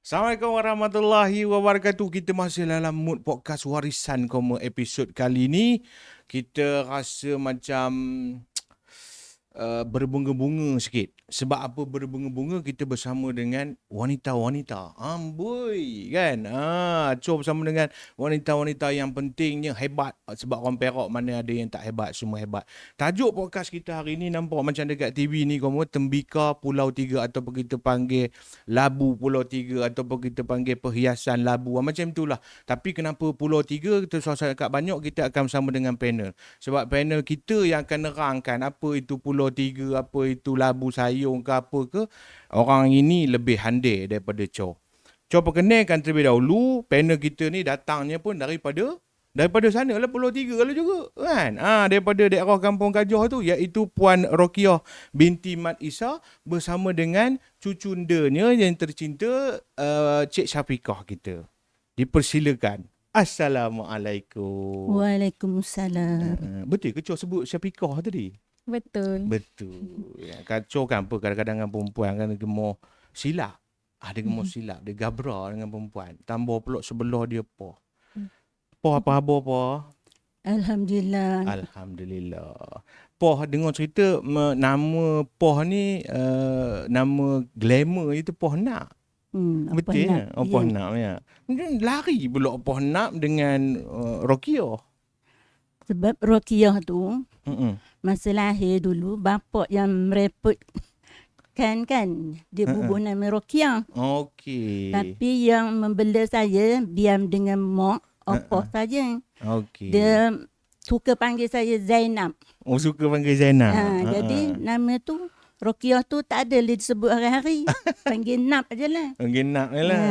Assalamualaikum warahmatullahi wabarakatuh. Kita masih dalam mood podcast Warisan Koma episod kali ni. Kita rasa macam berbunga-bunga sikit. Sebab apa berbunga-bunga? Kita bersama dengan wanita-wanita. Amboi kan? Cuma bersama dengan wanita-wanita yang pentingnya hebat. Sebab orang Perak mana ada yang tak hebat, semua hebat. Tajuk podcast kita hari ni nampak macam dekat TV ni, kamu Tembika Pulau Tiga ataupun kita panggil Labu Pulau Tiga ataupun kita panggil perhiasan labu. Macam itulah. Tapi kenapa Pulau Tiga? Kita sangat banyak kita akan bersama dengan panel. Sebab panel kita yang akan nerangkan apa itu Pulau Tiga, apa itu labu sayung ke apa ke. Orang ini lebih handai daripada Cho. Cho perkenalkan terlebih dahulu. Panel kita ni datangnya pun daripada sana lah Pulau Tiga kalau juga kan. Daripada daerah Kampung Gajah tu, iaitu Puan Rokiah binti Mat Isa bersama dengan cucundanya yang tercinta, Cik Syafiqah kita. Dipersilakan. Assalamualaikum. Waalaikumsalam. Betul ke Cok sebut Syafiqah tadi? Betul. Betul. Ya, Cok kan apa kadang-kadang dengan perempuan kan gemar silap. Dia gemar silap. Dia gabra dengan perempuan. Tambah pula sebelah dia Poh. Poh apa khabar Poh? Alhamdulillah. Alhamdulillah. Poh dengar cerita nama Poh ni nama glamour itu Poh Nak. Betul ya? Poh Nak ya. Lari pula Poh Nak dengan Rokiah. Sebab Rokiah tu masa lahir dulu bapak yang merepot kan dia bubuh nama Rokiah. Okey. Tapi yang membela saya diam dengan mak opah saja. Okey. Dia suka panggil saya Zainab. Oh, suka panggil Zainab. Jadi nama tu Rokiah tu tak ada disebut hari-hari. Panggil Nap je lah. Panggil Nak je lah.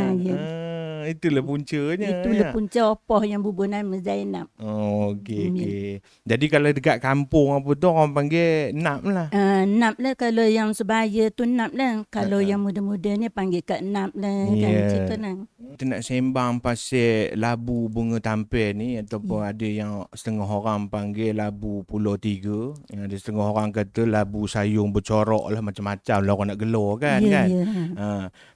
Itulah puncanya. Itulah punca opah yang bubuh nama Zainab. Okey. Jadi kalau dekat kampung apa tu orang panggil Nap lah. Nap lah kalau yang sebaya tu Nap lah. Kalau yang muda-muda ni panggil Kak Nap lah. Kan macam tu lah. Kita nak sembang pasal labu bunga tampil ni ataupun ada yang setengah orang panggil labu Pulau Tiga, yang ada setengah orang kata labu sayung bercorak lah, macam-macam lah orang nak gelar kan.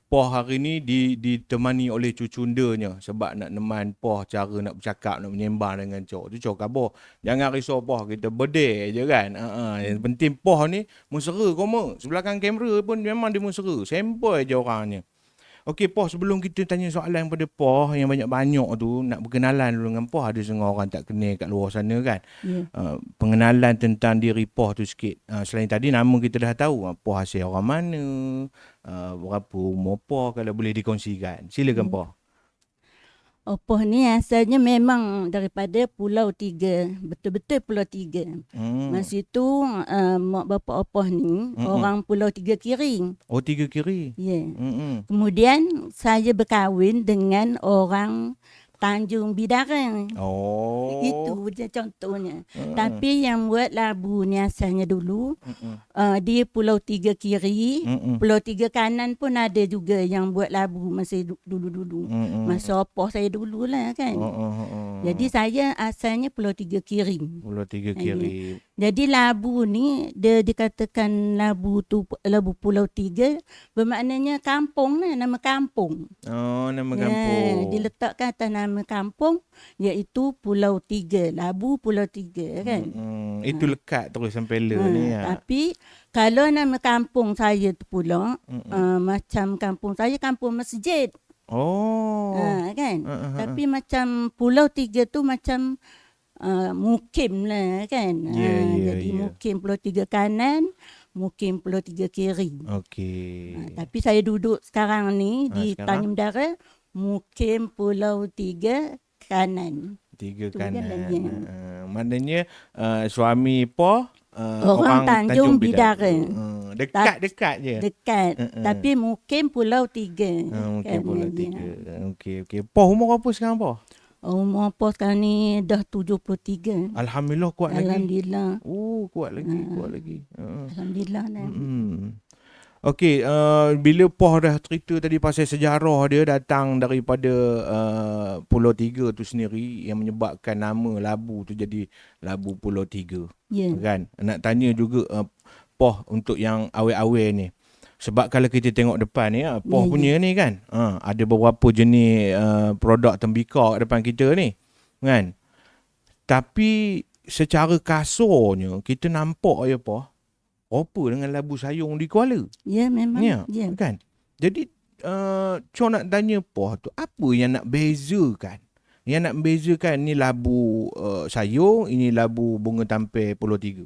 Poh hari ni ditemani oleh cucundanya sebab nak neman Poh cara nak bercakap, nak menyembang dengan Cok. Tu Cok khabar. Jangan risau Poh, kita berdeh je kan. Yang penting Poh ni mesra koma. Sebelakang kamera pun memang dia mesra. Sempoi je orangnya. Okey Poh, sebelum kita tanya soalan pada Poh yang banyak-banyak tu, nak berkenalan dulu dengan Poh. Ada setengah orang tak kenal kat luar sana kan. Pengenalan tentang diri Poh tu sikit. Selain tadi nama kita dah tahu. Poh asal orang mana, berapa umur Poh, kalau boleh dikongsikan. Silakan Poh. Opah ni asalnya memang daripada Pulau Tiga. Betul-betul Pulau Tiga. Masa itu mak bapak Opah ni orang Pulau Tiga Kiri. Oh, Tiga Kiri. Ya. Kemudian saya berkahwin dengan orang Tanjung Bidara. Itu je contohnya. Tapi yang buat labu ni asalnya dulu di Pulau Tiga Kiri, Pulau Tiga Kanan pun ada juga yang buat labu masa dulu-dulu. Masa opah saya dululah kan. Jadi saya asalnya Pulau Tiga Kiri. Pulau Tiga Kiri. Jadi labu ni dia dikatakan labu tu labu Pulau Tiga, bermaknanya kampung lah, nama kampung. Nama kampung. Diletakkan atas nama kampung iaitu Pulau Tiga, Labu Pulau Tiga kan. Itu lekat terus sampai ni ya. Tapi kalau nama kampung saya tu pula macam kampung saya kampung masjid. Kan. Tapi macam Pulau Tiga tu macam mukim lah kan. Jadi mukim Pulau Tiga Kanan, mukim Pulau Tiga Kiri. Okey. Tapi saya duduk sekarang ni di Tanjung Dara, mukim Pulau Tiga Kanan. Tiga Kanan. Maknanya suami Poh orang Tanjung Bidara. Dekat-dekat je. Dekat. Tapi mukim Pulau Tiga. Mukim Pulau Tiga. Okey. Poh umur apa sekarang Poh? Umur Poh sekarang ni dah 73. Alhamdulillah kuat lagi. Alhamdulillah. Kuat lagi. Alhamdulillah. Okey, bila Poh dah cerita tadi pasal sejarah dia datang daripada Pulau Tiga tu sendiri yang menyebabkan nama labu tu jadi Labu Pulau Tiga. Kan? Nak tanya juga Poh untuk yang awal-awal ni. Sebab kalau kita tengok depan ni, Poh Ya, punya ni kan, ada beberapa jenis produk tembikar kat depan kita ni, kan. Tapi secara kasurnya kita nampak ya Poh, apa dengan labu sayung di Kuala. Ya, memang. Ya, Ya. kan. Jadi Chong nak tanya Poh tu, apa yang nak bezakan? Yang nak bezakan ni labu sayung, ini labu bunga tampil Pulau Tiga.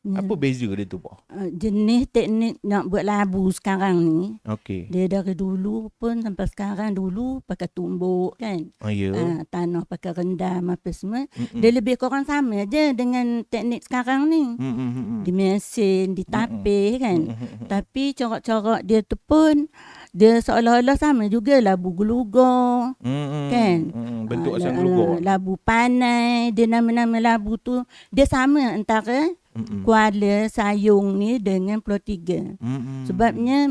Ya. Apa beza dia tu Poh? Jenis teknik nak buat labu sekarang ni, Okey. dia dari dulu pun sampai sekarang, dulu pakai tumbuk kan. Ya. Tanah pakai rendam apa semua. Dia lebih kurang sama je dengan teknik sekarang ni. Di mesin, di tapih kan. Tapi corak-corak dia tu pun dia seolah-olah sama juga labu gelugur. Kan? Bentuk asam gelugur. Labu panai, dia nama-nama labu tu dia sama antara Kuala Sayung ni dengan Pulau Tiga. Sebabnya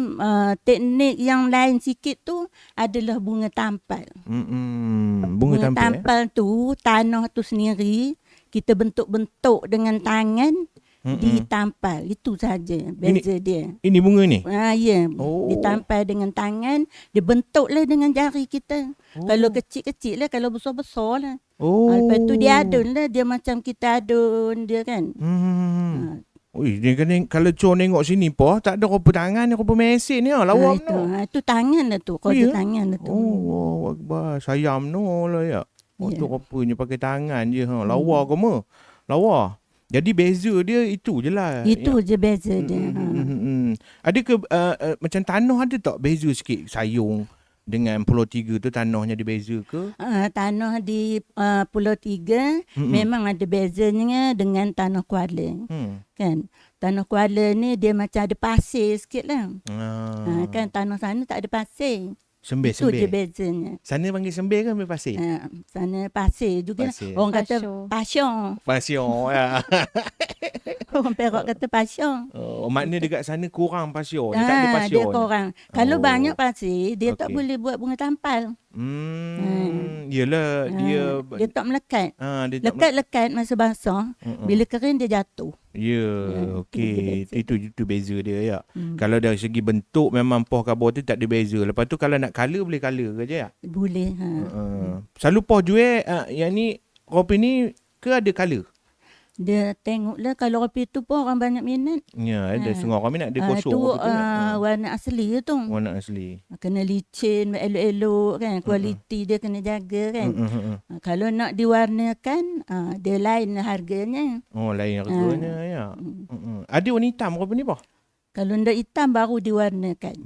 teknik yang lain sikit tu adalah bunga tampal. Bunga tampil. Tampal tu, tanah tu sendiri kita bentuk-bentuk dengan tangan ditampal. Itu saja beza dia. Ini bunga ni? Ya, Oh. ditampal dengan tangan, dia bentuklah dengan jari kita. Kalau kecil-kecil lah, kalau besar-besar lah. Lepas tu dia adun lah, dia macam kita adun dia kan. Ui, dia kena, kalau Chong tengok sini Poh, tak ada rupa tangan, rupa mesin ni lawa itu, no. itu tangan lah tu, Ya? tangan lah tu. Oh, akbar, sayam no lah ya. Ya. Tu rupanya pakai tangan je lawa ke me. Lawa. Jadi beza dia itu je lah. Itu je beza dia. Ada ke macam tanah ada tak beza sikit sayung dengan Pulau Tiga tu tanahnya ada beza ke? Tanah di Pulau Tiga memang ada bezanya dengan tanah Kuala. Kan? Tanah Kuala ni dia macam ada pasir sikit lah. Kan tanah sana tak ada pasir. Sembeh. Itu je bezanya. Sana panggil sembeh ke ambil pasir? Sana pasir juga. Pasir. Orang kata pasir. Pasir ya. Orang Perak kata pasir. Maknanya dekat sana kurang pasir. Dia tak ada pasir. Dia kurang. Kalau banyak pasir, dia tak boleh buat bunga tampal. Yelah Dia tak melekat. dia tak Lekat-lekat masa basah. Bila kering dia jatuh. Okey. Itu beza dia ya. Kalau dari segi bentuk memang Poh Kabur tu tak ada beza. Lepas tu kalau nak colour boleh colour ke je ya? Boleh. Selalu Poh jual yang ni kopi ni ke ada colour? Dia tengoklah kalau kopi tu pun orang banyak minat. Ya, ada setengah orang minat dia kosong tu kopi tu. warna asli tu. Warna asli. Kena licin, elok-elok kan. Kualiti dia kena jaga kan. Kalau nak diwarnakan, dia lain harganya. Lain harganya ya. Ada warna hitam kopi ni Poh? Kalau ndak hitam baru diwarnakan.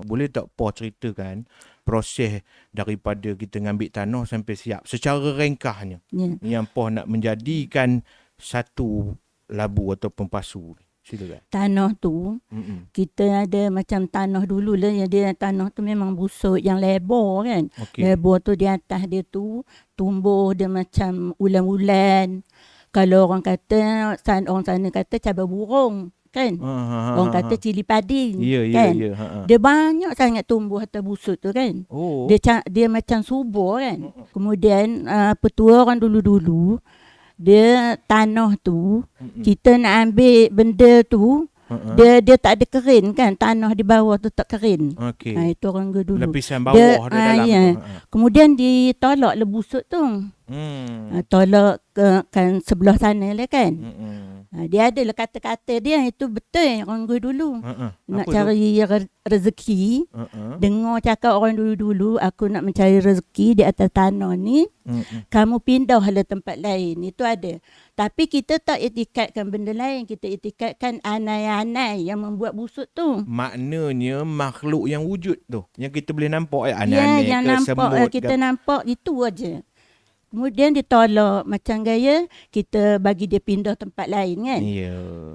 Boleh tak Poh ceritakan proses daripada kita ngambil tanah sampai siap secara ringkasnya yang Poh nak menjadikan satu labu ataupun pasu. Silakan. Tanah tu kita ada macam tanah dulu lah, yang dia tanah tu memang busuk yang lebar kan. Lebar tu di atas dia tu tumbuh dia macam ulan-ulan. Kalau orang kata, orang sana kata cabai burung kan. Orang kata cili padi kan. Dia banyak sangat tumbuh atas busuk tu kan. Dia macam subur kan. Kemudian petua orang dulu-dulu, dia tanah tu kita nak ambil benda tu, dia tak ada kerin kan, tanah di bawah tu tak kerin. Itu orang dulu. Lapisan bawah dia dalam. Ya. Kemudian ditolak le busuk tu. Tolak kan sebelah sana lah kan. Dia ada lah kata-kata dia, itu betul orang dulu. Nak cari rezeki. Dengar cakap orang dulu-dulu, aku nak mencari rezeki di atas tanah ni. Kamu pindahlah tempat lain. Itu ada. Tapi kita tak etikatkan benda lain. Kita etikatkan anai-anai yang membuat busuk tu. Maknanya makhluk yang wujud tu, yang kita boleh nampak anai-anai yang ke nampak, semut kita ke. nampak itu aja. Kemudian ditolak macam gaya kita bagi dia pindah tempat lain kan.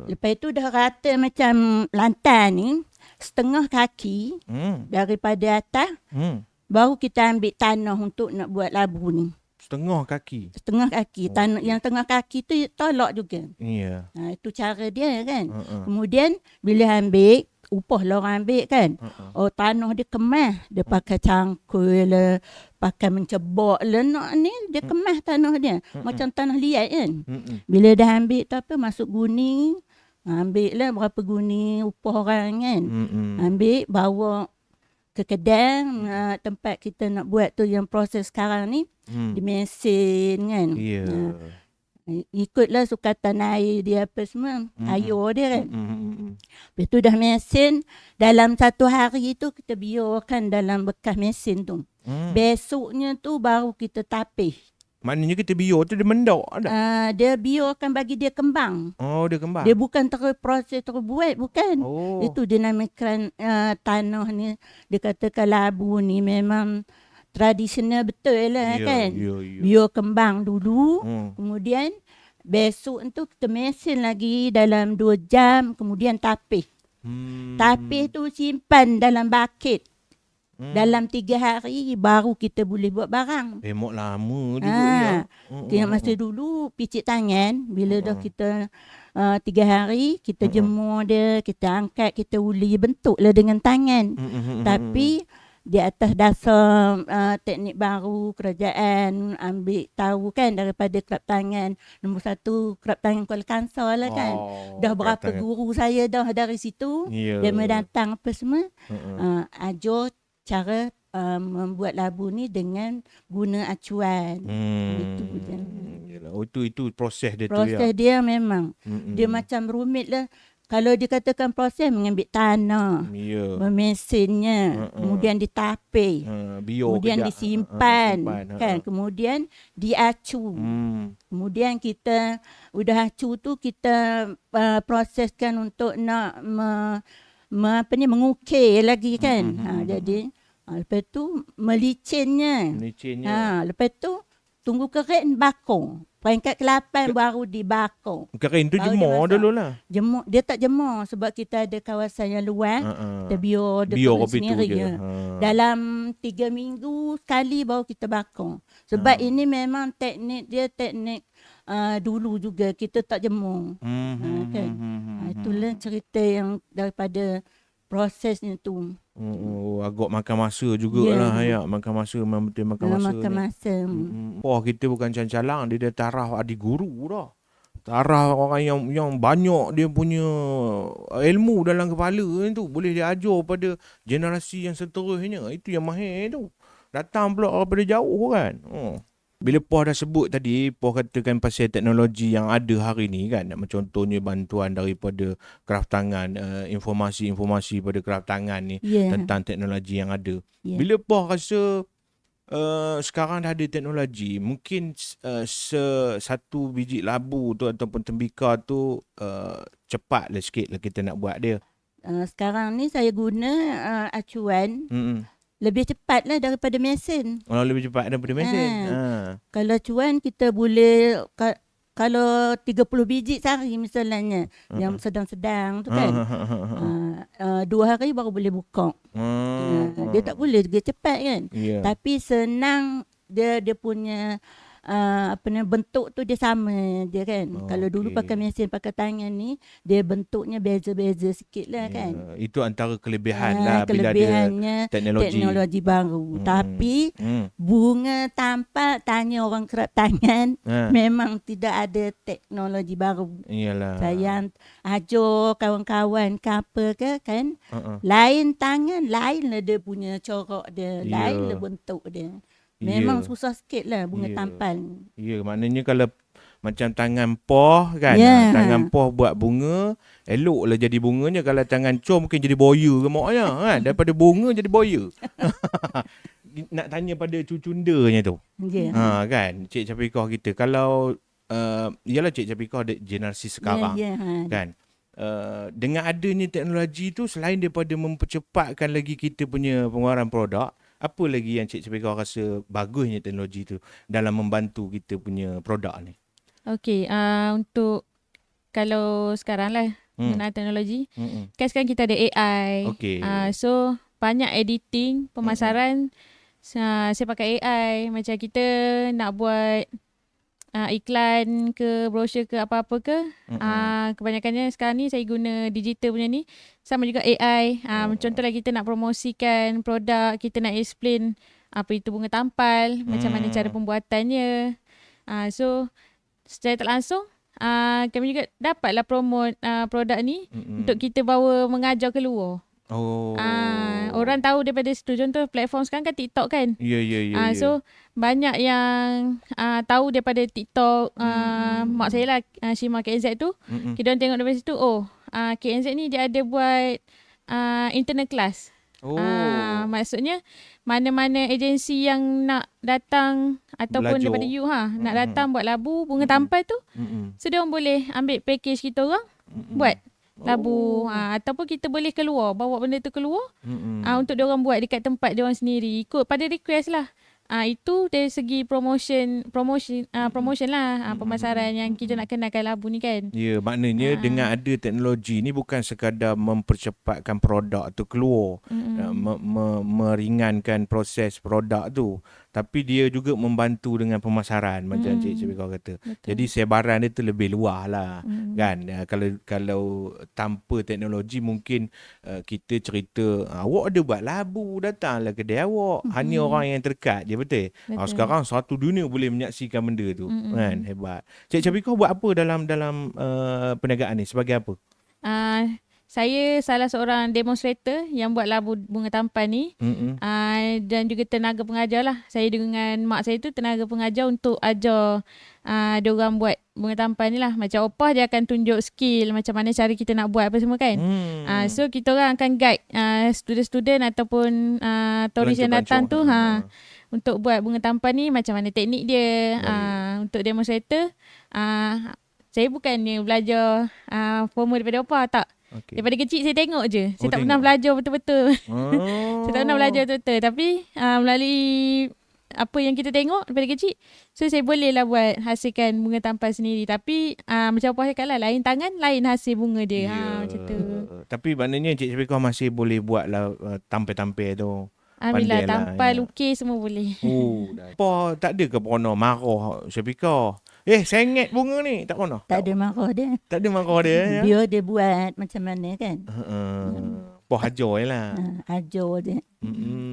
Lepas itu dah rata macam lantai ni, setengah kaki daripada atas, baru kita ambil tanah untuk nak buat labu ni. Setengah kaki. Tanah yang tengah kaki tu tolak juga. Itu cara dia kan. Kemudian bila ambil, upah lah orang ambil kan. Tanah dia kemas. Dia pakai cangkul lah, pakai mencebok lah. Ni dia kemas tanah dia. Macam tanah liat kan. Bila dah ambil tu apa, masuk guni, Ambil lah berapa guni upah orang kan. Mm-mm. Ambil, bawa ke kedai, tempat kita nak buat tu yang proses sekarang ni, di mesin kan. Ya. Ikutlah sukatan air dia apa semua, air dia kan. Mm-mm. Lepas tu dah mesin, dalam 1 hari tu kita biarkan dalam bekas mesin tu. Besoknya tu baru kita tapih. Maknanya kita biar tu dia mendak ada. Dia biarkan bagi dia kembang. Oh, dia kembang. Dia bukan proses terbuat, bukan. Oh. Itu dinamakan tanah ni, dia katakan labu ni memang tradisional betul lah kan. Ya. Biar kembang dulu, Hmm. kemudian besok tu kita mesin lagi dalam 2 jam, kemudian tapih. Tapih tu simpan dalam bucket. Dalam 3 hari baru kita boleh buat barang. Mok lama juga ya. Masa dulu picit tangan, bila dah kita 3 hari, kita jemur dia, kita angkat, kita uli, bentuklah dengan tangan. Tapi di atas dasar teknik baru kerajaan ambil tahu kan daripada kelab tangan nombor 1, kelab tangan Kuala Kangsar lah kan. Dah berapa guru saya dah dari situ. Yeah. Dia mendatang apa semua. Ajar cara membuat labu ni dengan guna acuan. Itu je. Yalah. Oh, itu proses dia tu ya. Proses dia memang. Dia macam rumit lah. Kalau dikatakan proses, mengambil tanah, memesinnya, kemudian ditapih, kemudian disimpan, kan, kemudian diacu. Kemudian kita udah acu tu kita proseskan untuk nak mengukir lagi kan. Jadi lepas tu melicinnya. Lepas tu tunggu kering bakar. Peringkat ke-8 baru dibakar. Kering tu jemur dulu lah. Jemur, dia tak jemur sebab kita ada kawasan yang luas. Kita biar sendiri je. Dalam 3 minggu sekali baru kita bakar. Sebab ini memang teknik dia teknik dulu juga, kita tak jemur. Kan? Itulah cerita yang daripada prosesnya tu. Agak makan masa jugalah ya. Makan masa, memang betul makan masa. Makan masa. Kita bukan calang-calang, dia dah taraf adik guru dah. Taraf orang yang banyak dia punya ilmu dalam kepala tu, boleh dia ajar pada generasi yang seterusnya. Itu yang mahir tu. Datang pula daripada jauh kan. Bila Poh dah sebut tadi, Poh katakan pasal teknologi yang ada hari ni kan, macam contohnya bantuan daripada kraft tangan, informasi-informasi pada kraft tangan ni tentang teknologi yang ada. Bila Poh rasa sekarang dah ada teknologi, mungkin satu biji labu tu ataupun tembikar tu cepatlah sikit lah kita nak buat dia. Sekarang ni saya guna acuan. Lebih cepat lah daripada mesin. Lebih cepat daripada mesin. Kalau acuan kita boleh, kalau 30 biji sehari misalnya, yang sedang-sedang tu kan, 2 hari baru boleh buka. Dia tak boleh juga cepat kan. Tapi senang dia punya bentuk tu dia sama dia kan. Kalau dulu pakai mesin, pakai tangan ni, dia bentuknya beza-beza sikit lah kan. Itu antara kelebihan lah kelebihannya bila ada teknologi baru. Tapi bunga tampak, tanya orang kerap tangan, memang tidak ada teknologi baru. Iyalah. Saya ajar kawan-kawan ke apa ke kan, lain tangan, lain lah dia punya corak dia, lain lah bentuk dia. Memang susah sikit lah bunga tampan. Maknanya kalau macam tangan Poh kan, tangan Poh buat bunga, elok lah jadi bunganya. Kalau tangan Com mungkin jadi boya ke maknya kan. Daripada bunga jadi boya. Nak tanya pada cucundanya tu. Kan, Cik Syafieqah kita. Kalau, ialah Cik Syafieqah ada generasi sekarang. Kan. Dengan adanya teknologi tu, selain daripada mempercepatkan lagi kita punya pengeluaran produk, apa lagi yang Cik Syafieqah rasa bagusnya teknologi tu dalam membantu kita punya produk ni? Okey, untuk kalau sekarang lah mengenai teknologi, kan sekarang kita ada AI. So banyak editing, pemasaran, saya pakai AI. Macam kita nak buat iklan ke, brosur ke, apa-apa ke, kebanyakannya sekarang ni saya guna digital punya ni, sama juga AI. Contohlah kita nak promosikan produk, kita nak explain apa itu bunga tampal, macam mana cara pembuatannya. So secara tak langsung kami juga dapatlah promote produk ni untuk kita bawa mengajar keluar. Orang tahu daripada situ. Contoh platform sekarang kan TikTok kan. Ya. So banyak yang tahu daripada TikTok. Mak saya lah, Shima KNZ tu. Kita orang tengok daripada situ, KNZ ni dia ada buat internal class. Maksudnya mana-mana agensi yang nak datang ataupun Belajar. daripada you nak datang buat labu bunga tampal tu, so dia orang boleh ambil package kita orang buat labu ataupun kita boleh keluar, bawa benda tu keluar untuk dia orang buat dekat tempat dia orang sendiri, ikut pada request lah. Itu dari segi promotion lah, pemasaran yang kita nak kenalkan labu ni kan. Ya, maknanya dengan ada teknologi ni bukan sekadar mempercepatkan produk tu keluar, meringankan proses produk tu, tapi dia juga membantu dengan pemasaran macam Cik Syafika kata. Betul. Jadi sebaran dia tu lebih luas lah kan. Kalau tanpa teknologi mungkin kita cerita awak ada buat labu, datanglah kedai awak, hanya orang yang terdekat je, betul? Sekarang satu dunia boleh menyaksikan benda tu kan. Hebat. Cik Syafika buat apa dalam perniagaan ni, sebagai apa? Saya salah seorang demonstrator yang buat labu bunga tampan ni. Dan juga tenaga pengajar lah. Saya dengan mak saya tu tenaga pengajar untuk ajar diorang buat bunga tampan ni lah. Macam opah dia akan tunjuk skill macam mana cara kita nak buat apa semua kan. So kita orang akan guide student-student ataupun turis yang datang tu untuk buat bunga tampan ni macam mana teknik dia. Untuk demonstrator saya bukannya belajar formal daripada opah, tak. Okay. Daripada kecil saya tengok je. Saya tak pernah belajar betul-betul. Saya tak pernah belajar betul-betul. Tapi melalui apa yang kita tengok daripada kecil, so saya bolehlah buat hasilkan bunga tampan sendiri. Tapi macam apa cakap lah, lain tangan, lain hasil bunga dia. Macam tu. Tapi maknanya Cik Syafika masih boleh buat lah tampil-tampil tu. Alhamdulillah, tampal, lukis semua boleh. Apa tak ada ke pernah marah Syafika? Sengit bunga ni, tak pernah? Tak ada marah dia. Tak ada marah dia. Ya? Biar dia buat macam mana kan. Hajar je lah. Hajar dia.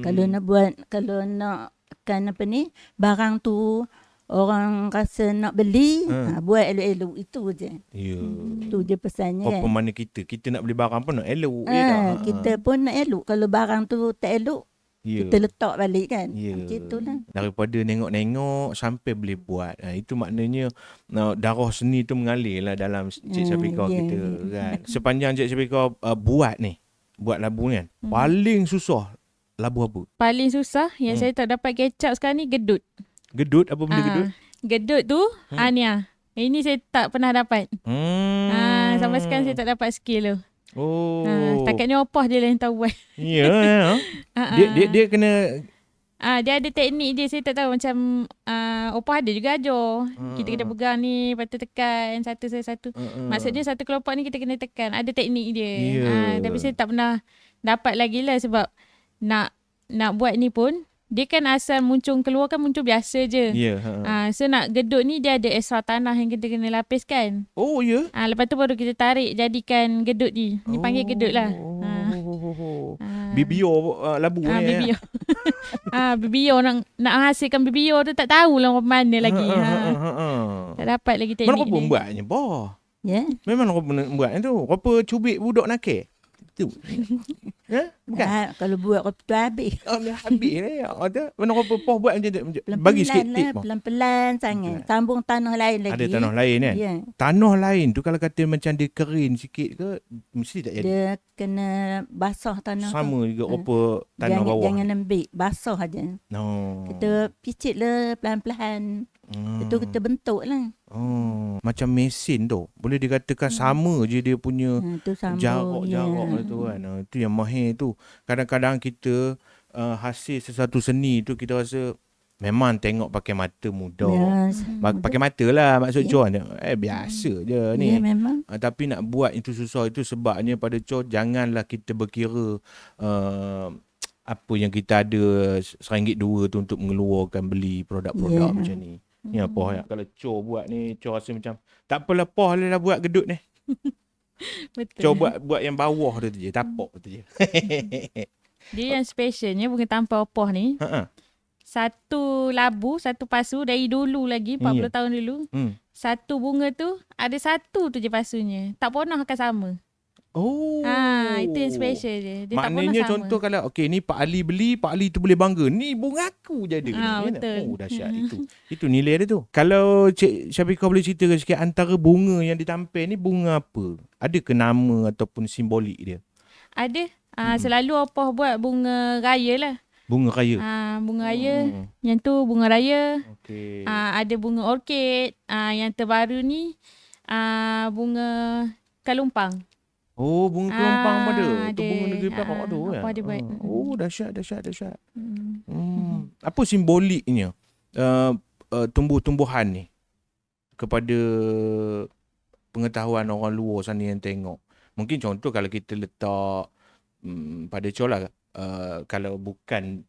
Kalau nak buat, kalau nak kan apa ni, barang tu orang rasa nak beli, buat elok-elok, itu je. Ya. Itu je pesannya kan. Apa mana kita nak beli barang pun nak elok. Kita pun nak elok. Kalau barang tu tak elok, kita letak balik kan. Macam itulah. Daripada nengok-nengok sampai boleh buat. Itu maknanya darah seni tu mengalir lah dalam Cik Syafika kita kan. Sepanjang Cik Syafika buat labu ni kan, paling susah labu apa? Paling susah yang saya tak dapat catch up sekarang ni gedut. Gedut? Apa benda gedut? Gedut tu Ania. Ini saya tak pernah dapat. Sampai sekarang saya tak dapat skill tu. Setakat ni opah dia lah yang tahu buat. Ya. Dia kena dia ada teknik dia, saya tak tahu. Macam opah ada juga ajar. Kita kena pegang ni, lepas tu tekan satu. Maksudnya satu kelopak ni kita kena tekan. Ada teknik dia. Tapi saya tak pernah dapat lagi lah, sebab nak buat ni pun dia kan asal muncul biasa je. So nak gedut ni dia ada extra tanah yang kita kena lapiskan. Lepas tu baru kita tarik jadikan gedut ni. Ni panggil gedut lah. Bibio labu ni. Bibio. Bibio nak hasilkan bibio tu tak tahulah mana lagi. Tak dapat lagi teknik mana kau buatnya bah? Memang kau buat tu. Kau cubit budak nakal. Tu. Bukan? Kalau buat kopi tu habis. Habis ni. Mana kau buat macam tu? Bagi sikit tip. Pelan-pelan sangat. Sambung tanah lain lagi. Ada tanah lain kan? Tanah lain tu kalau kata macam dia kering sikit ke, mesti tak jadi. Dia kena basah tanah sama tu. Juga apa tanah bawah. Jangan lembik. Basah aja. Kita picit lah pelan-pelan. Itu kita bentuk lah. Macam mesin tu. Boleh dikatakan sama je dia punya jarak tu kan. Itu yang mahir tu. Kadang-kadang kita hasil sesuatu seni tu kita rasa memang tengok pakai mata mudah. Pakai mata lah maksud Chon. Biasa je ni. Memang. Tapi nak buat itu susah, itu sebabnya pada Chon janganlah kita berkira apa yang kita ada RM1 RM2 tu untuk mengeluarkan beli produk-produk macam ni. Ni apa ya? Kalau Cho buat ni, Cho rasa macam tak apalah, Poh lah buat gedut ni. Betul. Cho buat yang bawah tu je, tapak tu je. Dia yang specialnya bunga tampar opah ni. Satu labu, satu pasu dari dulu lagi 40 tahun dulu. satu bunga tu ada satu tu je pasunya. Tak pernah akan sama. Oh. Itu yang special je. Dia tak pernah Maknanya sama. contoh kalau ni Pak Ali beli, Pak Ali tu boleh bangga. Ni bunga aku je ada ni. Betul. Oh, dahsyat itu. Itu nilai dia tu. Kalau Cik Syafiqah boleh ceritakan sikit antara bunga yang ditampil ni bunga apa? Ada ke nama ataupun simbolik dia? Ada. Selalu opah buat bunga raya lah. Bunga raya. Bunga raya. Yang tu bunga raya. Okey. Ada bunga orkid. Yang terbaru ni bunga kalumpang. Oh, bunga kelompang pun ada. Itu ada. bunga negeri Perak tu kan. Apa ada buat. Oh, dahsyat. Apa simboliknya tumbuh-tumbuhan ni kepada pengetahuan orang luar sana yang tengok? Mungkin contoh kalau kita letak pada colah kalau bukan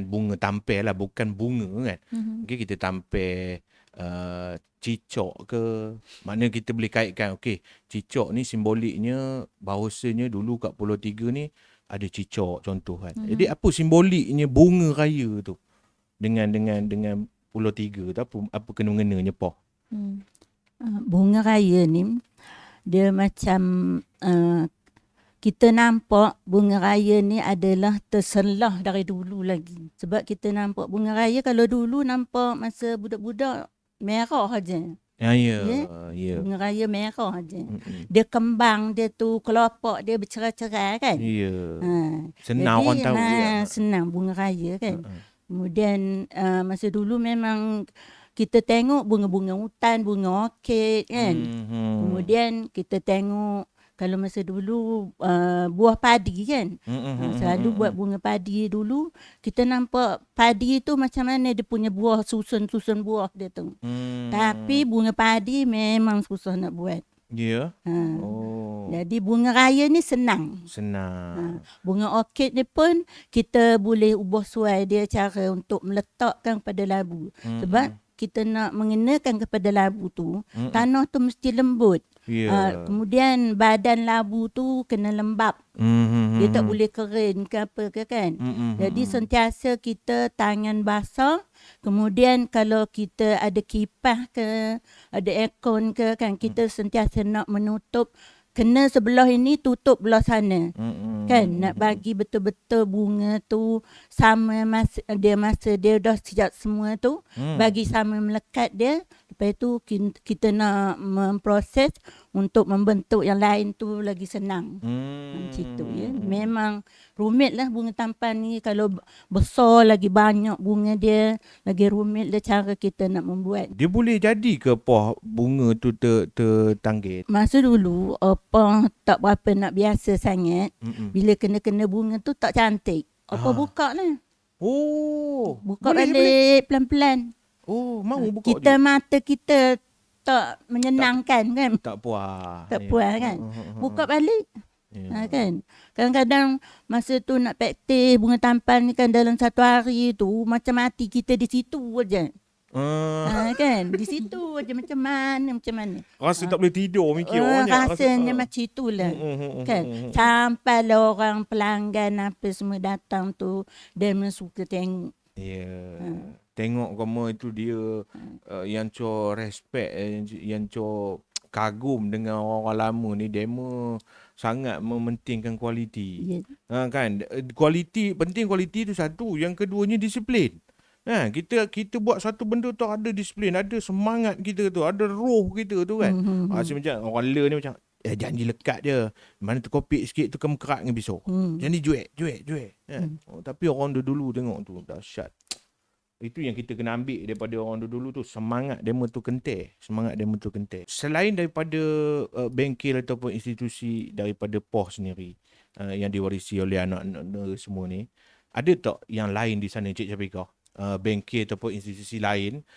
bunga tampil lah, bukan bunga kan. Mungkin kita tampil cicak ke, maknanya kita boleh kaitkan cicak ni simboliknya bahawasanya dulu kat Pulau Tiga ni ada cicak contoh kan. Jadi apa simboliknya bunga raya tu dengan Pulau Tiga tu, apa kena-mengenanya Poh? Bunga raya ni dia macam kita nampak bunga raya ni adalah terselah dari dulu lagi. Sebab kita nampak bunga raya kalau dulu nampak masa budak-budak merah aja. Ya. Bunga raya merah aja. Dia kembang dia tu kelopak dia bercerai-cerai kan. Ya. Senang orang tahu ya. Senang bunga raya kan. Kemudian masa dulu memang kita tengok bunga-bunga hutan, bunga orkid kan. Kemudian kita tengok kalau masa dulu buah padi kan. Selalu buat bunga padi dulu. Kita nampak padi tu macam mana dia punya buah, susun-susun buah dia tu. Tapi bunga padi memang susah nak buat. Ya. Jadi bunga raya ni senang. Bunga orkid ni pun kita boleh ubah suai dia cara untuk meletakkan pada labu. Sebab kita nak mengenakan kepada labu tu, tanah tu mesti lembut. Kemudian badan labu tu kena lembap. Dia tak boleh kering ke apa ke kan. Jadi sentiasa kita tangan basah. Kemudian kalau kita ada kipas ke, ada aircon ke kan, kita sentiasa nak menutup. Kena sebelah ini tutup belah sana. Kan nak bagi betul-betul bunga tu sama masa dia dah siap semua tu, bagi sama melekat dia. Lepas tu kita nak memproses untuk membentuk yang lain tu lagi senang. Macam tu ya. Memang rumit lah bunga tampan ni. Kalau besar lagi banyak bunga dia, lagi rumit lah cara kita nak membuat. Dia boleh jadi ke Poh bunga tu tertanggit? Masa dulu apa tak berapa nak biasa sangat. Bila kena bunga tu tak cantik. Apa buka lah. Buka balik pelan-pelan. Mau buka kita dia? Mata kita tak menyenangkan kan. Tak puas. Tak puas kan. Buka balik. Kan. Kadang-kadang masa tu nak praktis bunga tampan ni kan dalam satu hari tu macam mati kita di situ aja. Kan. Di situ aja macam mana. Rasa tak boleh tidur mikir rasanya macam itulah. Kan. Sampai orang pelanggan apa semua datang tu dia suka tengok. Tengok kamu itu dia yang respect, yang kagum dengan orang lama ni, demo sangat mementingkan kualiti. Kan, penting kualiti tu satu, yang keduanya disiplin. Kita buat satu benda tu ada disiplin, ada semangat kita tu, ada roh kita tu kan. Macam orang le ni macam janji lekat je, mana tu kopi sikit tu kamu kerak dengan besok. Janji juek. Tapi orang dulu tengok tu dahsyat. Itu yang kita kena ambil daripada orang dulu tu, semangat demo tu kentir. Selain daripada bengkel ataupun institusi daripada Poh sendiri yang diwarisi oleh anak-anak semua ni, ada tak yang lain di sana Cik Syafiqah? Bengkel ataupun institusi lain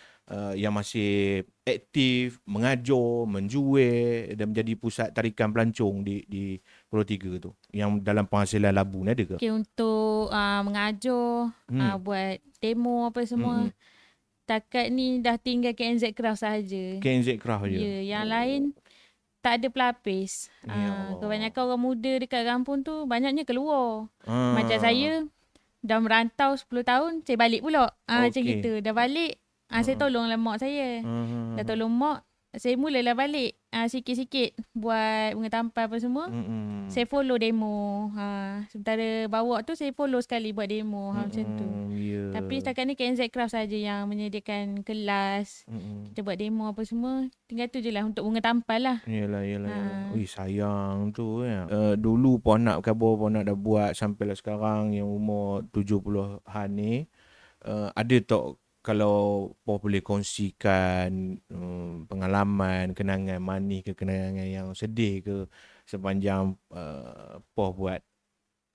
yang masih aktif mengajar, menjual dan menjadi pusat tarikan pelancong di Pulau Tiga tu yang dalam penghasilan labu ni ada ke? Untuk mengajar, buat demo apa semua. Takat ni dah tinggal KNZ Craft sahaja. KNZ Craft je? Ya, yang lain tak ada pelapis. Kebanyakan orang muda dekat kampung tu banyaknya keluar. Macam saya dah merantau 10 tahun, saya balik pula. Macam gitu. Dah balik, saya tolonglah mak saya. Dah tolong mak, saya mulalah balik sikit-sikit buat bunga tampal apa semua. Saya follow demo. Sementara bawa tu saya follow sekali buat demo macam tu. Yeah. Tapi setakat ni KNZ Craft saja yang menyediakan kelas. Kita buat demo apa semua. Tinggal tu je lah untuk bunga tampal lah. Yalah. Ui, sayang tu ya. Dulu Ponak Khabar Ponak dah buat sampailah sekarang yang umur 70-an ni. Ada tak kalau Poh boleh kongsikan pengalaman, kenangan manis ke kenangan yang sedih ke sepanjang Poh buat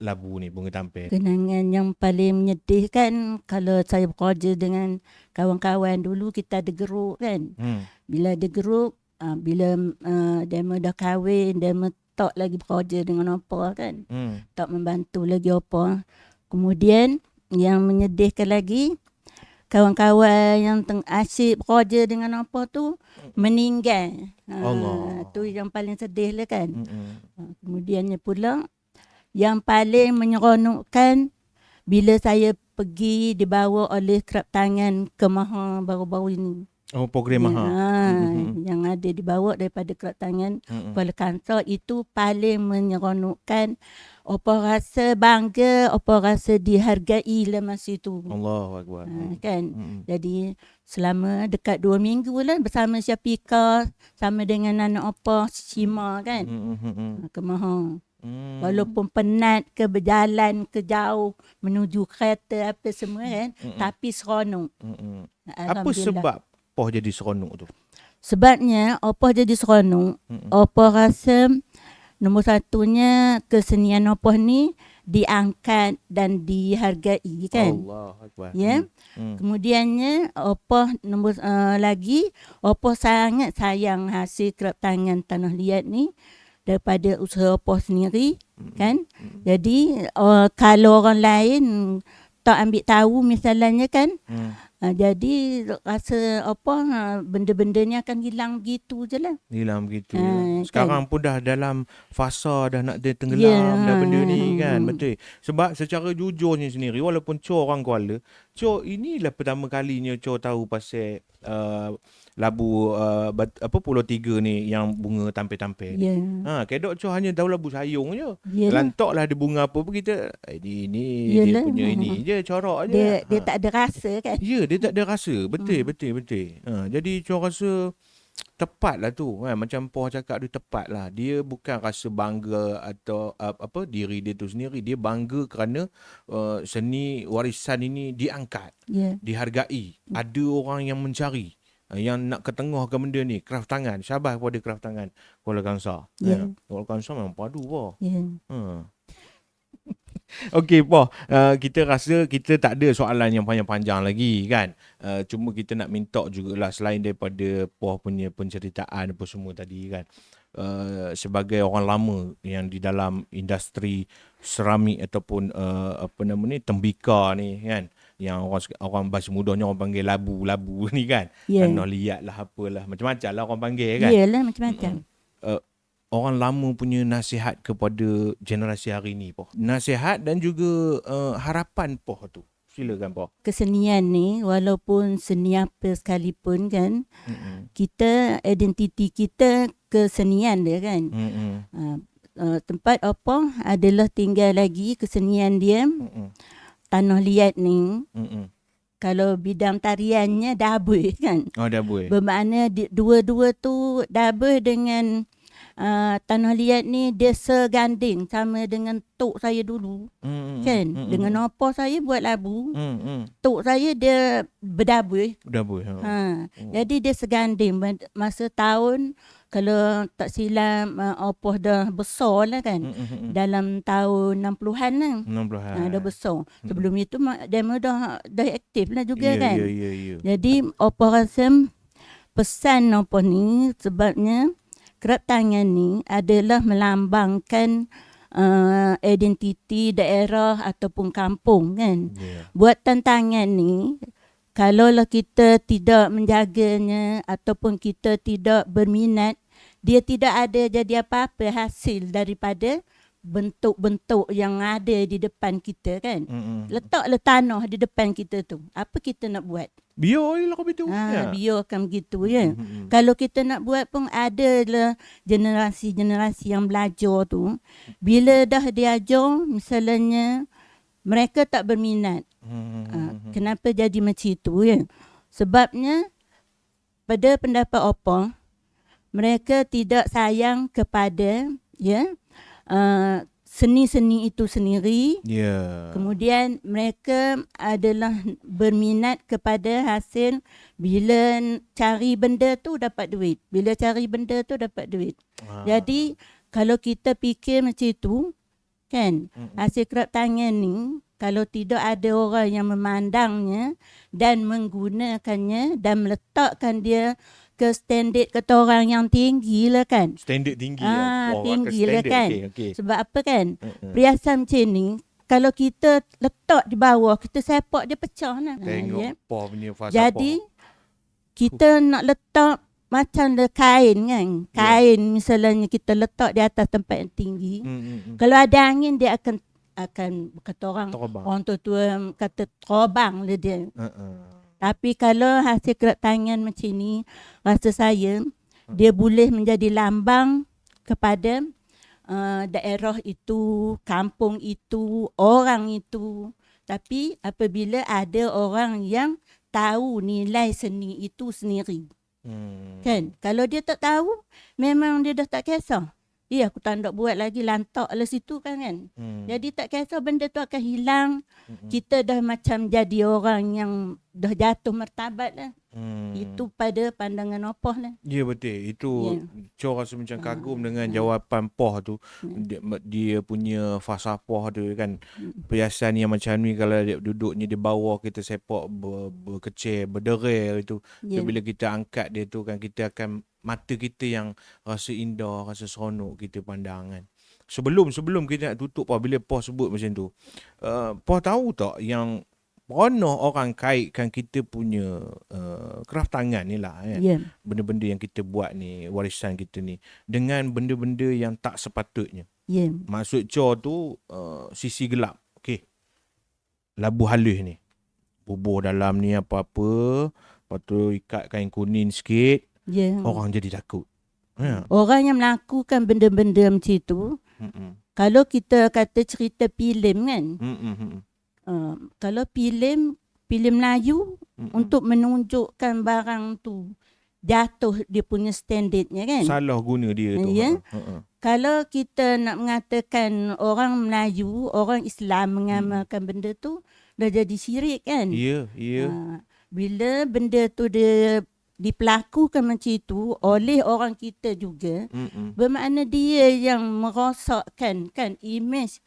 labu ni, bunga tampil? Kenangan yang paling menyedihkan kalau saya bekerja dengan kawan-kawan dulu, kita ada geruk kan. Bila ada geruk, bila demo dah kahwin, demo tak lagi bekerja dengan apa kan. Tak membantu lagi apa. Kemudian yang menyedihkan lagi, kawan-kawan yang asyik bekerja dengan apa tu meninggal. Allah. Tu yang paling sedih lah kan. Kemudiannya pula yang paling menyeronokkan bila saya pergi dibawa oleh kerap tangan ke Maha baru-baru ini. Oh, program Maha. Yang ada dibawa daripada kerap tangan Kuala Kangsar, itu paling menyeronokkan. Apa rasa bangga, apa rasa dihargai lah masa itu. Allahu Akbar. Kan. Jadi selama dekat 2 minggu lah bersama Syafiqah, sama dengan anak apa Shima kan. Ke Maha. Walaupun penat ke berjalan ke jauh menuju kereta apa semua kan, tapi seronok. Apa sebab Poh jadi seronok tu? Sebabnya apa jadi seronok, apa rasa nombor satunya kesenian apa ni diangkat dan dihargai kan. Allah Akbar. Ya. Kemudiannya apa nombor lagi, apa sangat sayang hasil kerap tangan Tanah Liat ni daripada usaha apa sendiri kan. Jadi kalau orang lain tak ambil tahu misalnya kan, jadi rasa apa benda-benda ni akan hilang gitu je lah. Hilang begitu. Sekarang kan pun dah dalam fasa dah nak tenggelam dah benda ni kan. Betul. Sebab secara jujurnya sendiri, walaupun Cho orang Kuala, Cho inilah pertama kalinya Cho tahu pasal labu Pulau Tiga ni yang bunga tampil-tampil. Kedok Cho hanya tahu labu sayung je. Lantak lah ada bunga apa pun kita ini dia punya ini je, corak je. Dia tak ada rasa kan. Ya, dia tak ada rasa. Betul. Jadi Cho rasa tepat lah tu kan. Macam Poh cakap dia tepat lah. Dia bukan rasa bangga atau diri dia tu sendiri. Dia bangga kerana seni warisan ini diangkat, dihargai. Ada orang yang mencari, yang nak ketengahkan benda ni. Kraft tangan, syabas kepada kraft tangan Kuala Kangsar. Kuala Kangsar memang padu Poh. Okey Poh, kita rasa kita tak ada soalan yang panjang-panjang lagi kan. Cuma kita nak minta jugalah, selain daripada Poh punya penceritaan apa semua tadi kan, sebagai orang lama yang di dalam industri seramik ataupun tembika ni kan, yang orang bahasa mudahnya orang panggil labu-labu ni kan. Tanah Liat lah, apalah, macam-macam lah orang panggil kan. Yalah, macam-macam. Orang lama punya nasihat kepada generasi hari ni Poh. Nasihat dan juga harapan Poh tu. Silakan Poh. Kesenian ni walaupun seni apa sekalipun kan, kita identiti kita kesenian dia kan. Tempat apa adalah tinggal lagi kesenian dia. Tanah Liat ni. Kalau bidang tariannya dabui kan. Oh, dabui. Bermakna dua-dua tu dabui dengan Tanah Liat ni dia seganding sama dengan tok saya dulu. Kan? Dengan apa saya buat labu. Tok saya dia berdabui. Jadi dia seganding masa tahun, kalau tak silap apa dah besar lah kan. Dalam tahun 60-an lah. 60-an. Dah besar. Sebelum itu demo dah aktif lah juga kan. Ya. Jadi apa rasa pesan apa ni, sebabnya kerap tangan ni adalah melambangkan identiti daerah ataupun kampung kan. Buat tantangan ni, kalaulah kita tidak menjaganya ataupun kita tidak berminat, dia tidak ada jadi apa-apa hasil daripada bentuk-bentuk yang ada di depan kita kan. Letaklah tanah di depan kita tu. Apa kita nak buat? Biarlah kau begitu. Biarkan begitu ya. Kalau kita nak buat pun ada lah generasi-generasi yang belajar tu. Bila dah diajar misalnya mereka tak berminat. Kenapa jadi macam itu ya? Sebabnya pada pendapat apa, mereka tidak sayang kepada seni-seni itu sendiri. Kemudian mereka adalah berminat kepada hasil. Bila cari benda tu dapat duit. Bila cari benda tu dapat duit. Jadi kalau kita fikir macam itu kan, hasil kerap tangan ni kalau tidak ada orang yang memandangnya dan menggunakannya dan meletakkan dia ke standard kata orang yang tinggi lah kan. Standard tinggi. Tinggi lah kan. Okay. Sebab apa kan? Perhiasan macam ni, kalau kita letak di bawah, kita sepak dia pecah lah. Tengok punya falsafah. Jadi, kita nak letak macam kain kan. Kain misalnya kita letak di atas tempat yang tinggi. Kalau ada angin, dia akan kata orang tua kata terobang lah dia. Tapi kalau hasil kerap tangan macam ni, rasa saya dia boleh menjadi lambang kepada daerah itu, kampung itu, orang itu. Tapi apabila ada orang yang tahu nilai seni itu sendiri. Kan? Kalau dia tak tahu, memang dia dah tak kisah. Aku tak nak buat lagi, lantak lah situ kan. Jadi tak kisah benda tu akan hilang. Kita dah macam jadi orang yang dah jatuh martabat lah. Itu pada pandangan Opah lah. Ya betul. Itu Cho rasa macam kagum dengan jawapan Poh tu. Dia punya falsafah tu kan. Perhiasan yang macam ni kalau dia duduknya di bawah, kita sepak berkecil, berderai itu. Bila kita angkat dia tu kan, kita akan mata kita yang rasa indah, rasa seronok kita pandangan. Sebelum kita nak tutup, bila Poh sebut macam tu, Poh tahu tak yang pernah orang kaitkan kita punya kraft tangan ni lah kan? Benda-benda yang kita buat ni, warisan kita ni, dengan benda-benda yang tak sepatutnya. Maksud Cho tu sisi gelap. Okay, labu halus ni, bubuh dalam ni apa-apa, lepas tu ikat kain kuning sikit. Orang jadi takut. Orang yang melakukan benda-benda macam itu, kalau kita kata cerita filem kan, kalau filem Melayu, untuk menunjukkan barang tu jatuh dia punya standardnya kan. Salah guna dia tu. Kalau kita nak mengatakan orang Melayu, orang Islam mengamalkan benda tu, dah jadi syirik kan. Bila benda tu dia dipelakukan macam itu oleh orang kita juga, bermakna dia yang merosakkan kan imej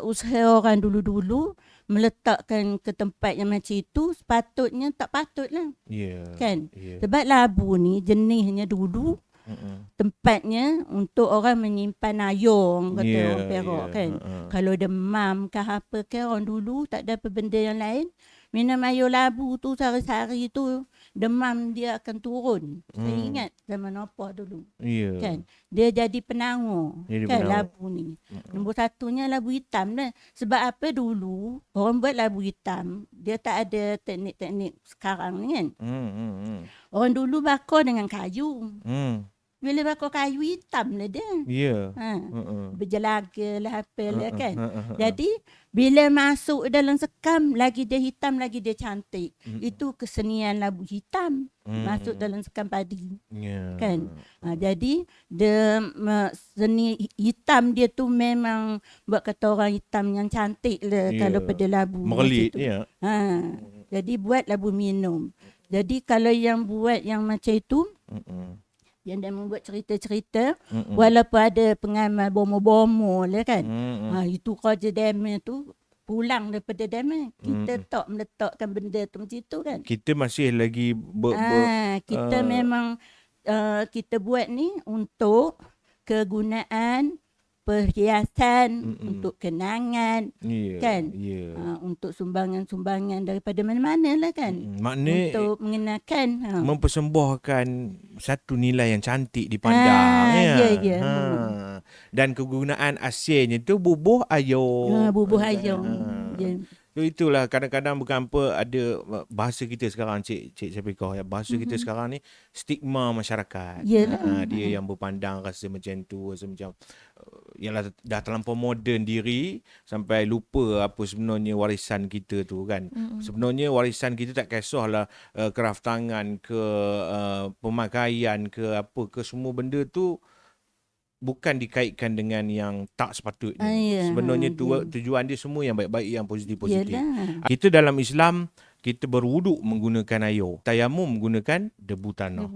usaha orang dulu-dulu, meletakkan ke tempat yang macam itu sepatutnya tak patutlah. Kan? Sebab labu ni jenisnya dulu tempatnya untuk orang menyimpan ayam, kata orang Perak kan. Kalau demam ke apa ke, orang dulu tak ada apa benda yang lain, minum air labu tu sehari-hari tu demam dia akan turun. Saya ingat zaman apa dulu. Kan? Dia jadi penanggung kan labu ni. Nombor satunya labu hitam lah. Sebab apa dulu orang buat labu hitam, dia tak ada teknik-teknik sekarang ni kan. Orang dulu bakar dengan kayu. Bila bakar kayu hitam lah dia. Berjelaga lah apa lah kan. Jadi bila masuk dalam sekam, lagi dia hitam, lagi dia cantik. Itu kesenian labu hitam. Masuk dalam sekam padi. Kan. Jadi dia seni hitam dia tu memang buat kata orang hitam yang cantik lah kalau pada labu. Merlit. Jadi buat labu minum. Jadi kalau yang buat yang macam itu, yang dia membuat cerita-cerita, walaupun ada pengamal bomo-bomo lah kan. Itu kerja demo tu pulang daripada demo. Kita tak meletakkan benda tu macam tu kan. Kita masih lagi kita memang kita buat ni untuk kegunaan perhiasan, untuk kenangan, Ya. kan? Ya. Untuk sumbangan-sumbangan daripada mana-mana lah kan. Makna Untuk mengenakan. mempersembahkan satu nilai yang cantik dipandang. Ya. Dan kegunaan asalnya tu bubuh ayam. Bubuh ayam. Ya. So itulah kadang-kadang bukan apa ada bahasa kita sekarang Cik Syafiqah ya. Bahasa kita sekarang ni stigma masyarakat. Dia yang berpandang rasa macam tu, rasa macam yalah dah terlampau moden diri sampai lupa apa sebenarnya warisan kita tu kan. Sebenarnya warisan kita tak kisahlah kraft tangan ke pemakaian ke apa ke, semua benda tu bukan dikaitkan dengan yang tak sepatutnya. Sebenarnya tujuan dia semua yang baik-baik, yang positif-positif. Kita dalam Islam, kita berwuduk menggunakan air. Tayamum menggunakan debu tanah.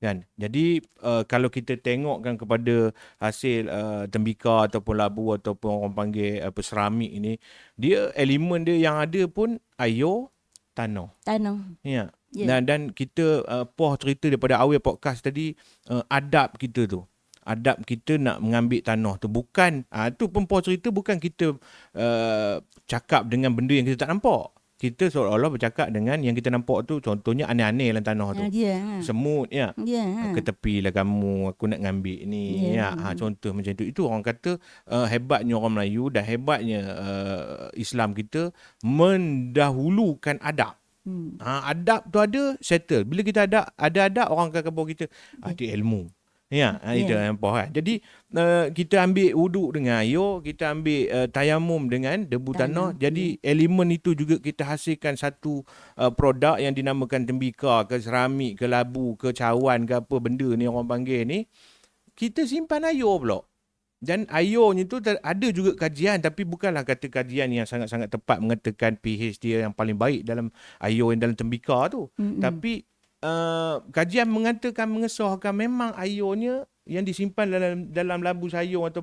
Kan? Jadi kalau kita tengokkan kepada hasil tembikar ataupun labu ataupun orang panggil seramik ini, dia elemen dia yang ada pun air, tanah. Ya. Dan kita cerita daripada awal podcast tadi, adab kita tu. Adab kita nak mengambil tanah tu. Bukan, tu pun cerita bukan kita cakap dengan benda yang kita tak nampak. Kita seolah-olah bercakap dengan yang kita nampak tu. Contohnya aneh-aneh dalam tanah tu. Semut, ya. Ke tepi lah kamu, aku nak ngambil ni. Contoh macam tu. Itu orang kata hebatnya orang Melayu dan hebatnya Islam kita mendahulukan adab. Adab tu ada, settle. Bila kita ada adab, orang akan kata kita ada ilmu. Itu yang kan. Jadi kita ambil wuduk dengan air, kita ambil tayamum dengan debu tanah. Jadi elemen itu juga kita hasilkan satu produk yang dinamakan tembikar ke seramik ke labu ke cawan ke apa benda ni orang panggil ni. Kita simpan air pula. Dan airnya tu ada juga kajian, tapi bukanlah kata kajian yang sangat-sangat tepat mengatakan pH dia yang paling baik dalam air yang dalam tembikar tu. Tapi kajian mengatakan, mengesahkan memang airnya yang disimpan dalam labu sayur atau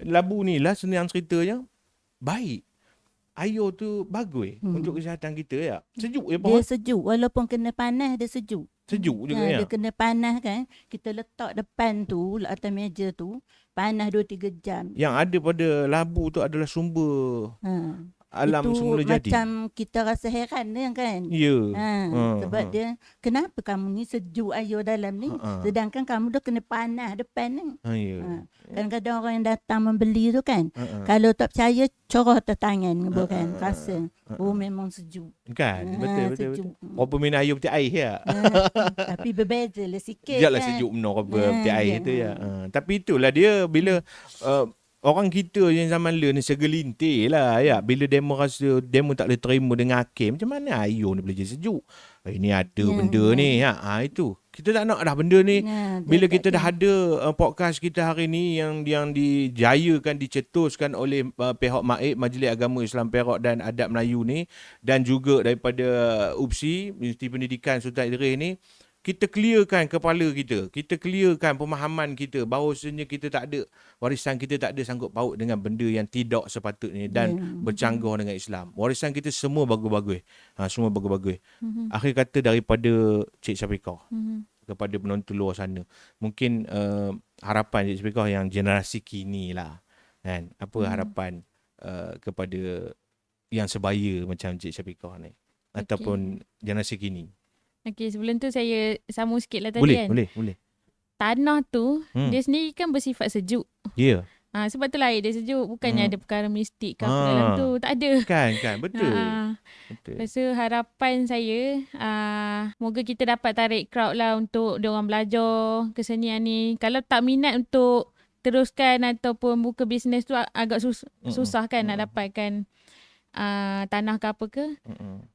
labu ni lah, senang ceritanya, baik. Air tu bagus untuk kesihatan kita ya. Sejuk ya Pak? Dia sejuk, walaupun kena panas dia sejuk. Sejuk juga ya. Dia kena panas kan. Kita letak depan tu, atas meja tu, panas 2-3 jam. Yang ada pada labu tu adalah sumber alam itu semula jadi. Itu macam kita rasa heran dia kan. Ya. Sebab dia, kenapa kamu ni sejuk air dalam ni, sedangkan kamu dah kena panas depan ni. Kadang-kadang orang yang datang membeli tu kan, kalau tak percaya, corah atas tangan bukan, rasa memang sejuk. Kan, betul. Apa minum air peti air ya. Tapi berbeza lah sikit. Janganlah kan. sejuk minum peti air tu ya. Tapi itulah dia bila orang kita yang zaman ni segelintir lah ya. Bila demo rasa demo tak boleh terima dengan hakim, macam mana air ni boleh jadi sejuk? Ini ada benda ni ya. Itu. Kita tak nak dah benda ni. Bila kita dah ada podcast kita hari ni yang dijayakan, dicetuskan oleh pihak MAIP, Majlis Agama Islam Perak dan Adab Melayu ni, dan juga daripada UPSI, Universiti Pendidikan Sultan Idris ni, kita clearkan kepala kita. Kita clearkan pemahaman kita bahawasanya kita tak ada, warisan kita tak ada sangkut paut dengan benda yang tidak sepatutnya dan bercanggah dengan Islam. Warisan kita semua bagus-bagus. Semua bagus-bagus. Akhir kata daripada Cik Syafiqah kepada penonton luar sana. Mungkin harapan Cik Syafiqah yang generasi kini lah. Kan? Apa harapan kepada yang sebaya macam Cik Syafiqah ni? Ataupun generasi kini? Okey, sebelum tu saya sambung sikit lah tadi kan. Boleh. Tanah tu, dia sendiri kan bersifat sejuk. Ya. Sebab tu lah air dia sejuk. Bukannya ada perkara mistik ke apa dalam tu. Tak ada. Kan. Betul. Lepas tu harapan saya, moga kita dapat tarik crowd lah untuk diorang belajar kesenian ni. Kalau tak minat untuk teruskan ataupun buka bisnes tu agak susah kan nak dapatkan tanah ke apa ke.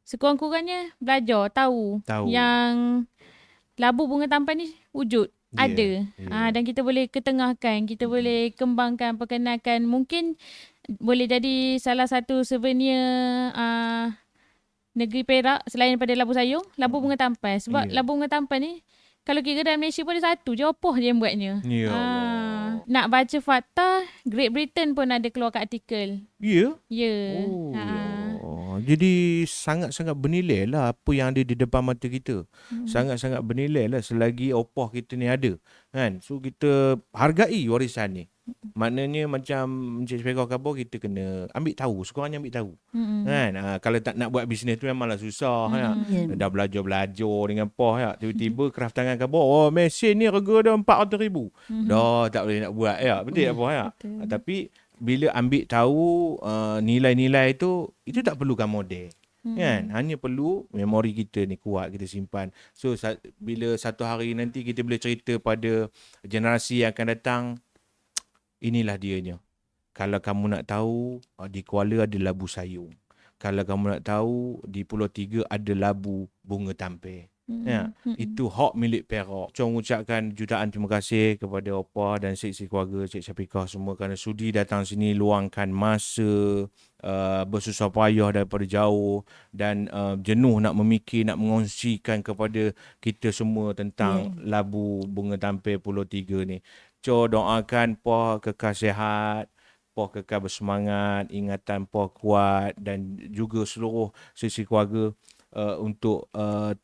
Sekurang-kurangnya belajar, tahu yang labu bunga tampan ni wujud, ada. Dan kita boleh ketengahkan, kita boleh kembangkan, perkenalkan. Mungkin boleh jadi salah satu souvenir negeri Perak selain daripada labu sayur, labu bunga tampan. Sebab labu bunga tampan ni, kalau kira dalam Malaysia pun ada satu je opoh je yang buatnya. Nak baca fakta, Great Britain pun ada keluar kat artikel. Ya? Ya. Jadi sangat-sangat bernilai lah apa yang ada di depan mata kita. Sangat-sangat bernilai lah selagi opoh kita ni ada. Kan? So kita hargai warisan ni. Maknanya macam Encik Syafira kata kita kena ambil tahu, sekurang-kurangnya ambil tahu. Kan? Kalau tak nak buat bisnes tu memanglah susah. Ya. Dah belajar dengan POH ya. Tiba-tiba craft tangan kata, oh mesin ni harga dah 400,000. Dah tak boleh nak buat ya. Betul tak POH ya? Tapi bila ambil tahu nilai-nilai itu tak perlukan model. Kan? Hanya perlu memori kita ni kuat, kita simpan. So bila satu hari nanti kita boleh cerita pada generasi yang akan datang, inilah dianya. Kalau kamu nak tahu, di Kuala ada labu sayung. Kalau kamu nak tahu, di Pulau Tiga ada labu bunga tampil. Ya, itu hak milik Perak. Saya mengucapkan jutaan terima kasih kepada Opa dan Cik keluarga, Cik Syafiqah semua kerana sudi datang sini, luangkan masa, bersusah payah daripada jauh dan jenuh nak memikir, nak mengongsikan kepada kita semua tentang labu bunga tampil Pulau Tiga ni. Doakan Poh kekal sihat, Poh kekal bersemangat, ingatan Poh kuat dan juga seluruh sisi keluarga untuk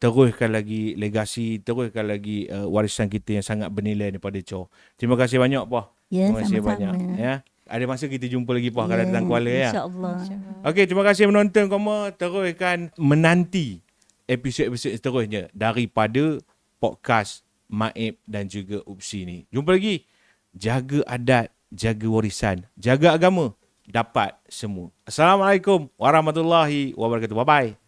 teruskan lagi legasi, teruskan lagi warisan kita yang sangat bernilai daripada Cho. Terima kasih banyak Poh. Terima kasih banyak. Ya. Ada masa kita jumpa lagi Poh kalau datang Kuala ya. InsyaAllah. Okey, terima kasih menonton semua. Teruskan menanti episod-episod seterusnya daripada podcast Maib dan juga Upsi ni. Jumpa lagi. Jaga adat, jaga warisan, jaga agama, dapat semua. Assalamualaikum warahmatullahi wabarakatuh. Bye-bye.